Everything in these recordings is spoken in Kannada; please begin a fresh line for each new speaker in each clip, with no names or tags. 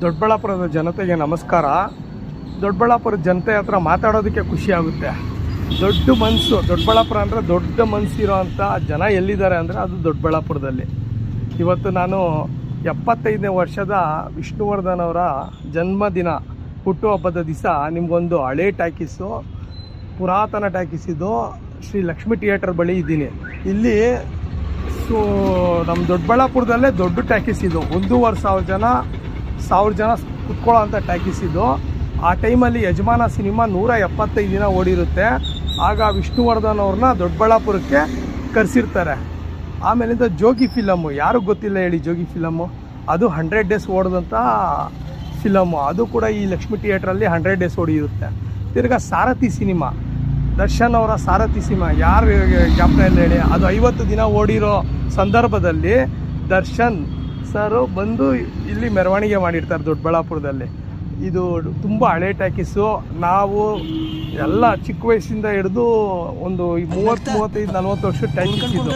ದೊಡ್ಡಬಳ್ಳಾಪುರದ ಜನತೆಗೆ ನಮಸ್ಕಾರ. ದೊಡ್ಡಬಳ್ಳಾಪುರದ ಜನತೆ ಹತ್ರ ಮಾತಾಡೋದಕ್ಕೆ ಖುಷಿ ಆಗುತ್ತೆ. ದೊಡ್ಡ ಮನಸ್ಸು, ದೊಡ್ಡಬಳ್ಳಾಪುರ ಅಂದರೆ ದೊಡ್ಡ ಮನಸ್ಸಿರೋ ಅಂಥ ಜನ ಎಲ್ಲಿದ್ದಾರೆ ಅಂದರೆ ಅದು ದೊಡ್ಡಬಳ್ಳಾಪುರದಲ್ಲಿ. ಇವತ್ತು ನಾನು 75ನೇ ವರ್ಷದ ವಿಷ್ಣುವರ್ಧನ್ ಅವರ ಜನ್ಮದಿನ ಹುಟ್ಟುಹಬ್ಬದ ದಿವಸ ನಿಮಗೊಂದು ಹಳೇ ಟಾಕೀಸು, ಪುರಾತನ ಟಾಕೀಸಿದು ಶ್ರೀ ಲಕ್ಷ್ಮೀ ಥಿಯೇಟರ್ ಬಳಿ ಇದ್ದೀನಿ. ಇಲ್ಲಿ ನಮ್ಮ ದೊಡ್ಡಬಳ್ಳಾಪುರದಲ್ಲೇ ದೊಡ್ಡ ಟಾಕೀಸ್ ಇದು. 1,500 ಜನ ಕುತ್ಕೊಳ್ಳೋ ಅಂಥ ಟಾಕೀಸ್ ಇದು. ಆ ಟೈಮಲ್ಲಿ ಯಜಮಾನ ಸಿನಿಮಾ 175 ದಿನ ಓಡಿರುತ್ತೆ. ಆಗ ವಿಷ್ಣುವರ್ಧನ್ ಅವ್ರನ್ನ ದೊಡ್ಡಬಳ್ಳಾಪುರಕ್ಕೆ ಕರೆಸಿರ್ತಾರೆ. ಆಮೇಲಿಂದ ಜೋಗಿ ಫಿಲಮ್ಮು, ಯಾರಿಗೂ ಗೊತ್ತಿಲ್ಲ ಹೇಳಿ ಜೋಗಿ ಫಿಲಮ್ಮು, ಅದು 100 ಡೇಸ್ ಓಡಿದಂಥ ಫಿಲಮ್ಮು. ಅದು ಕೂಡ ಈ ಲಕ್ಷ್ಮೀ ಥಿಯೇಟ್ರಲ್ಲಿ 100 ಡೇಸ್ ಓಡಿರುತ್ತೆ. ತಿರ್ಗಾ ಸಾರಥಿ ಸಿನಿಮಾ, ದರ್ಶನ್ ಅವರ ಸಾರಥಿ ಸಿನಿಮಾ ಯಾರು ಜ್ಞಾಪಕ ಇಲ್ಲ ಹೇಳಿ, ಅದು 50 ದಿನ ಓಡಿರೋ ಸಂದರ್ಭದಲ್ಲಿ ದರ್ಶನ್ ಸರು ಬಂದು ಇಲ್ಲಿ ಮೆರವಣಿಗೆ ಮಾಡಿರ್ತಾರೆ ದೊಡ್ಡಬಳ್ಳಾಪುರದಲ್ಲಿ. ಇದು ತುಂಬ ಹಳೆ ಟಾಕೀಸು. ನಾವು ಎಲ್ಲ ಚಿಕ್ಕ ವಯಸ್ಸಿಂದ ಹಿಡಿದು ಒಂದು 30-35-40 ವರ್ಷ ಟಾಕೀಸ್ ಇದು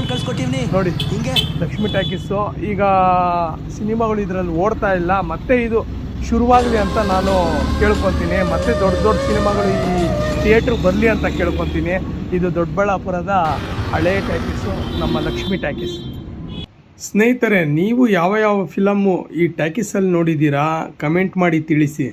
ನೋಡಿ, ಲಕ್ಷ್ಮೀ ಟಾಕೀಸು. ಈಗ ಸಿನಿಮಾಗಳು ಇದರಲ್ಲಿ ಓಡ್ತಾ ಇಲ್ಲ. ಮತ್ತೆ ಇದು ಶುರುವಾಗಲಿ ಅಂತ ನಾನು ಕೇಳ್ಕೊತೀನಿ. ಮತ್ತೆ ದೊಡ್ಡ ದೊಡ್ಡ ಸಿನಿಮಾಗಳು ಈ ಥಿಯೇಟ್ರಿಗೆ ಬರಲಿ ಅಂತ ಕೇಳ್ಕೊತೀನಿ. ಇದು ದೊಡ್ಡಬಳ್ಳಾಪುರದ ಹಳೆ ಟಾಕೀಸು, ನಮ್ಮ ಲಕ್ಷ್ಮೀ ಟಾಕೀಸ್. ಸ್ನೇಹಿತರೆ, ನೀವು ಯಾವ ಫಿಲಮ್ಮು ಈ ಟಾಕೀಸಲ್ಲಿ ನೋಡಿದ್ದೀರಾ ಕಮೆಂಟ್ ಮಾಡಿ ತಿಳಿಸಿ.